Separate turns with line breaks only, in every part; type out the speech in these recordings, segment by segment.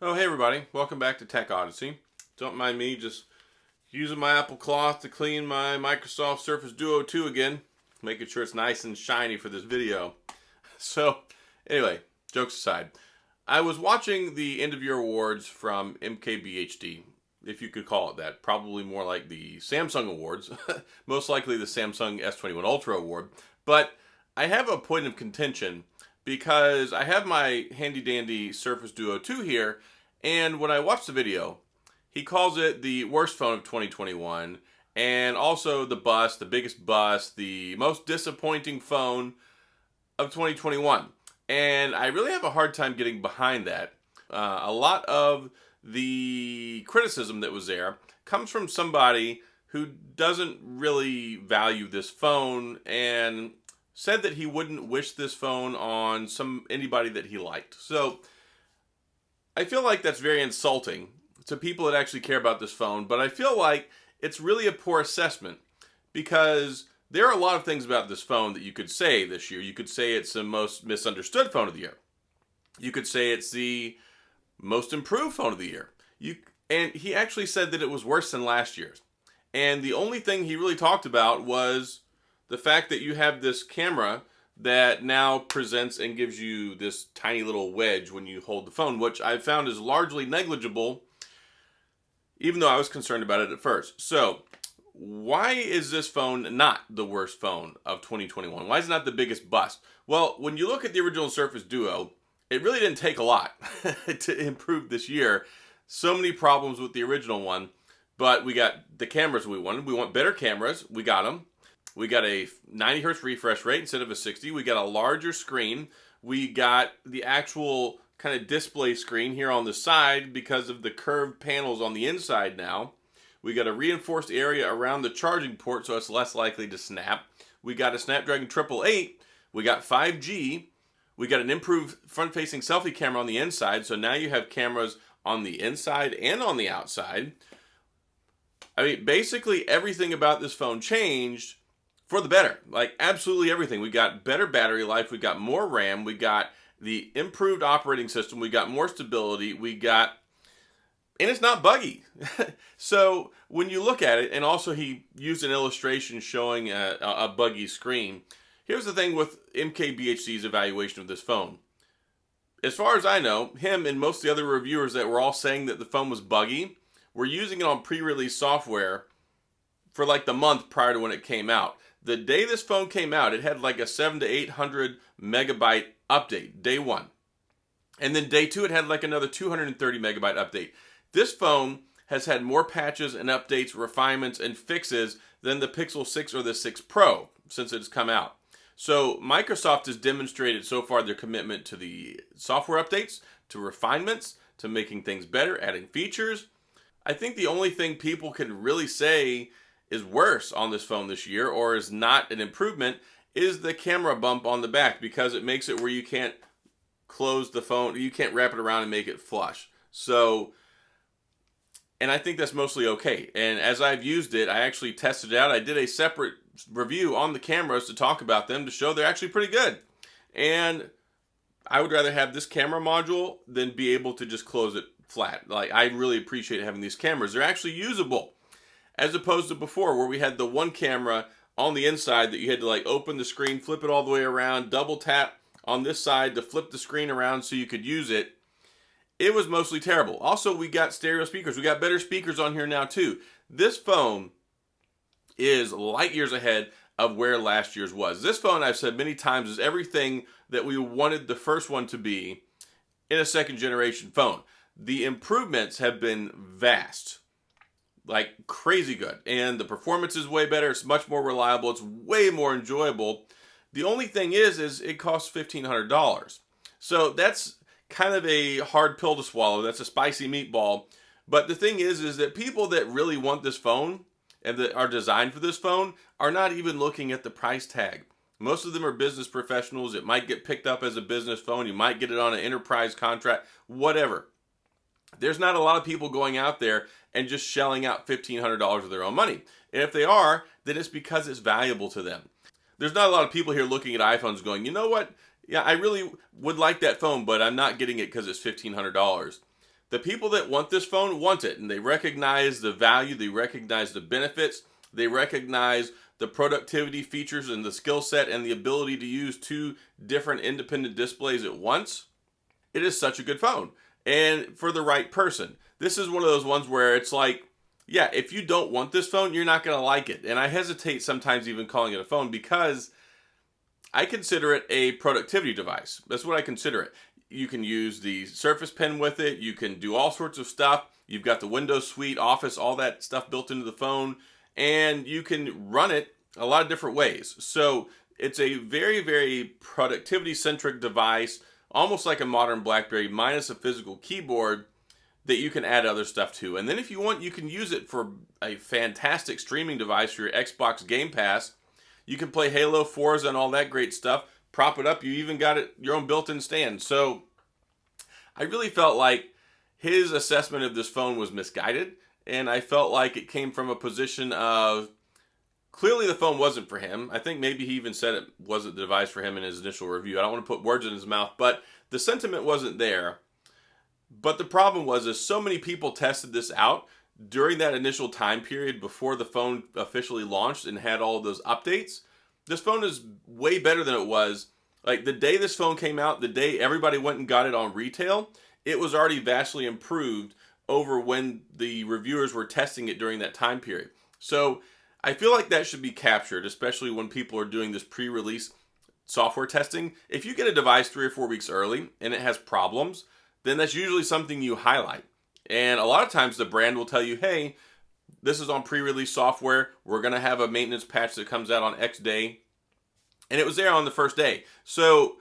Oh, hey everybody, welcome back to TechOdyssey. Don't mind me just using my Apple cloth to clean my Microsoft Surface Duo 2 again, making sure it's nice and shiny for this video. So, anyway, jokes aside, I was watching the end of year awards from MKBHD, if you could call it that. Probably more like the Samsung Awards, most likely the Samsung S21 Ultra Award. But I have a point of contention because I have my handy dandy Surface Duo 2 here, and when I watched the video, he calls it the worst phone of 2021, and also the bust, the biggest bust, the most disappointing phone of 2021. And I really have a hard time getting behind that. A lot of the criticism that was there comes from somebody who doesn't really value this phone and said that he wouldn't wish this phone on anybody that he liked. So I feel like that's very insulting to people that actually care about this phone, but I feel like it's really a poor assessment because there are a lot of things about this phone that you could say this year. You could say it's the most misunderstood phone of the year. You could say it's the most improved phone of the year. And he actually said that it was worse than last year's. And the only thing he really talked about was the fact that you have this camera that now presents and gives you this tiny little wedge when you hold the phone, which I found is largely negligible, even though I was concerned about it at first. So, why is this phone not the worst phone of 2021? Why is it not the biggest bust? Well, when you look at the original Surface Duo, it really didn't take a lot to improve this year. So many problems with the original one, but we got the cameras we wanted. We want better cameras. We got them. We got a 90 hertz refresh rate instead of a 60. We got a larger screen. We got the actual kind of display screen here on the side because of the curved panels on the inside now. We got a reinforced area around the charging port so it's less likely to snap. We got a Snapdragon 888. We got 5G. We got an improved front-facing selfie camera on the inside, so now you have cameras on the inside and on the outside. I mean, basically everything about this phone changed for the better. Like, absolutely everything. We got better battery life. We got more RAM. We got the improved operating system. We got more stability. And it's not buggy. So when you look at it, and also he used an illustration showing a buggy screen. Here's the thing with MKBHD's evaluation of this phone. As far as I know, him and most of the other reviewers that were all saying that the phone was buggy were using it on pre-release software for like the month prior to when it came out. The day this phone came out, it had like a 700 to 800 megabyte update, day one. And then day two, it had like another 230 megabyte update. This phone has had more patches and updates, refinements, and fixes than the Pixel 6 or the 6 Pro since it's come out. So Microsoft has demonstrated so far their commitment to the software updates, to refinements, to making things better, adding features. I think the only thing people can really say is worse on this phone this year, or is not an improvement, is the camera bump on the back, because it makes it where you can't close the phone, you can't wrap it around and make it flush. So, and I think that's mostly okay. And as I've used it, I actually tested it out. I did a separate review on the cameras to talk about them to show they're actually pretty good. And I would rather have this camera module than be able to just close it flat. Like, I really appreciate having these cameras. They're actually usable, as opposed to before where we had the one camera on the inside that you had to like open the screen, flip it all the way around, double tap on this side to flip the screen around so you could use it. It was mostly terrible. Also, we got stereo speakers. We got better speakers on here now too. This phone is light years ahead of where last year's was. This phone, I've said many times, is everything that we wanted the first one to be in a second generation phone. The improvements have been vast, like crazy good, and the performance is way better. It's much more reliable. It's way more enjoyable. The only thing is it costs $1,500. So that's kind of a hard pill to swallow. That's a spicy meatball. But the thing is that people that really want this phone and that are designed for this phone are not even looking at the price tag. Most of them are business professionals. It might get picked up as a business phone. You might get it on an enterprise contract, whatever. There's not a lot of people going out there and just shelling out $1,500 of their own money. And if they are, then it's because it's valuable to them. There's not a lot of people here looking at iPhones going, you know what? Yeah, I really would like that phone, but I'm not getting it because it's $1,500. The people that want this phone want it, and they recognize the value, they recognize the benefits, they recognize the productivity features and the skill set and the ability to use two different independent displays at once. It is such a good phone, and for the right person. This is one of those ones where it's like, yeah, if you don't want this phone, you're not going to like it. And I hesitate sometimes even calling it a phone because I consider it a productivity device. That's what I consider it. You can use the Surface Pen with it. You can do all sorts of stuff. You've got the Windows Suite, Office, all that stuff built into the phone. And you can run it a lot of different ways. So it's a very, very productivity-centric device, almost like a modern BlackBerry, minus a physical keyboard that you can add other stuff to. And then if you want, you can use it for a fantastic streaming device for your Xbox Game Pass. You can play Halo, Forza, and all that great stuff. Prop it up. You even got it your own built-in stand. So I really felt like his assessment of this phone was misguided. And I felt like it came from a position of clearly the phone wasn't for him. I think maybe he even said it wasn't the device for him in his initial review. I don't want to put words in his mouth, but the sentiment wasn't there. But the problem was is so many people tested this out during that initial time period before the phone officially launched and had all of those updates. This phone is way better than it was. Like the day this phone came out, the day everybody went and got it on retail, it was already vastly improved over when the reviewers were testing it during that time period. So I feel like that should be captured, especially when people are doing this pre-release software testing. If you get a device 3 or 4 weeks early and it has problems, then that's usually something you highlight. And a lot of times the brand will tell you, hey, this is on pre-release software. We're going to have a maintenance patch that comes out on X day. And it was there on the first day. So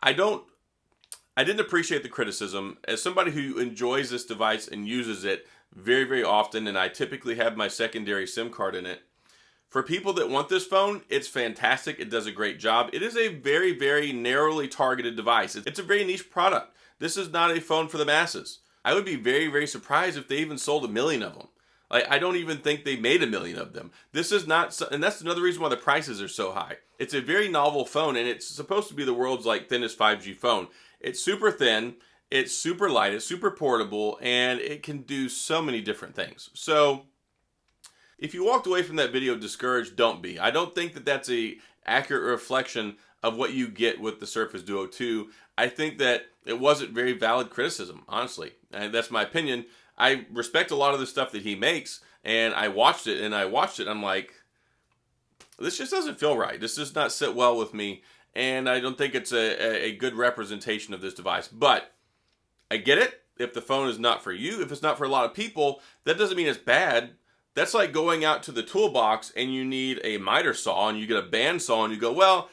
I didn't appreciate the criticism. As somebody who enjoys this device and uses it very, very often, and I typically have my secondary SIM card in it, for people that want this phone, it's fantastic. It does a great job. It is a very, very narrowly targeted device. It's a very niche product. This is not a phone for the masses. I would be very, very surprised if they even sold 1 million of them. Like, I don't even think they made 1 million of them. This is not, and that's another reason why the prices are so high. It's a very novel phone, and it's supposed to be the world's like thinnest 5G phone. It's super thin, it's super light, it's super portable, and it can do so many different things. So if you walked away from that video discouraged, don't be. I don't think that that's a accurate reflection of what you get with the Surface Duo 2. I think that it wasn't very valid criticism, honestly. And that's my opinion. I respect a lot of the stuff that he makes, and I watched it, I'm like, this just doesn't feel right. This does not sit well with me, and I don't think it's a good representation of this device. But I get it. If the phone is not for you, if it's not for a lot of people, that doesn't mean it's bad. That's like going out to the toolbox and you need a miter saw and you get a bandsaw and you go, well,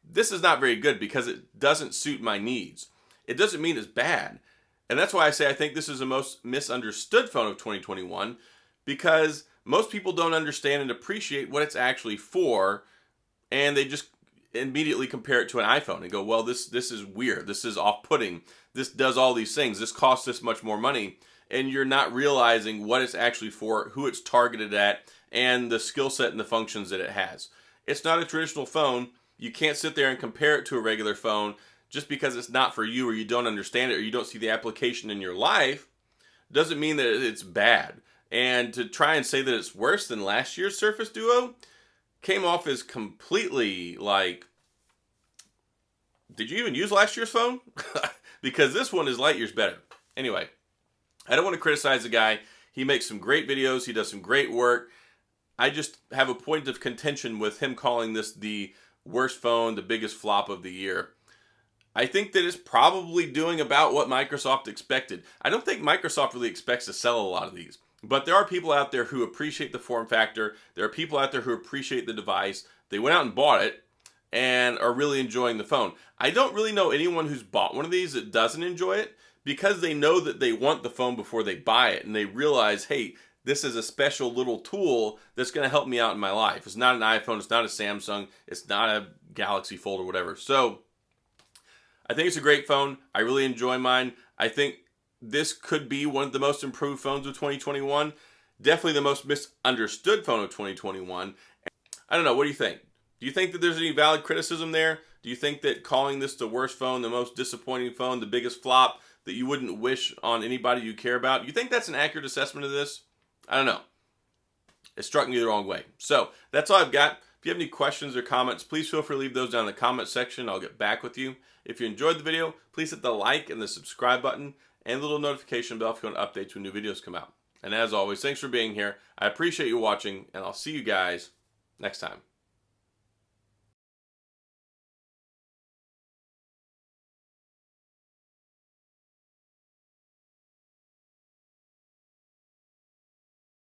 this is not very good because it doesn't suit my needs. It doesn't mean it's bad. And that's why I say I think this is the most misunderstood phone of 2021, because most people don't understand and appreciate what it's actually for, and they just immediately compare it to an iPhone and go, well, this is weird. This is off-putting. This does all these things. This costs this much more money. And you're not realizing what it's actually for, who it's targeted at, and the skill set and the functions that it has. It's not a traditional phone. You can't sit there and compare it to a regular phone just because it's not for you, or you don't understand it, or you don't see the application in your life. Doesn't mean that it's bad. And to try and say that it's worse than last year's Surface Duo came off as completely like, did you even use last year's phone? Because this one is light years better. Anyway, I don't want to criticize the guy. He makes some great videos. He does some great work. I just have a point of contention with him calling this the worst phone, the biggest flop of the year. I think that it's probably doing about what Microsoft expected. I don't think Microsoft really expects to sell a lot of these. But there are people out there who appreciate the form factor. There are people out there who appreciate the device. They went out and bought it and are really enjoying the phone. I don't really know anyone who's bought one of these that doesn't enjoy it, because they know that they want the phone before they buy it, and they realize, hey, this is a special little tool that's going to help me out in my life. It's not an iPhone, it's not a Samsung, it's not a Galaxy Fold or whatever. So I think it's a great phone. I really enjoy mine. I think this could be one of the most improved phones of 2021. Definitely the most misunderstood phone of 2021. I don't know, what do you think? Do you think that there's any valid criticism there? Do you think that calling this the worst phone, the most disappointing phone, the biggest flop, that you wouldn't wish on anybody you care about. You think that's an accurate assessment of this? I don't know. It struck me the wrong way. So that's all I've got. If you have any questions or comments, please feel free to leave those down in the comment section. I'll get back with you. If you enjoyed the video, please hit the like and the subscribe button and the little notification bell if you want updates when new videos come out. And as always, thanks for being here. I appreciate you watching, and I'll see you guys next time.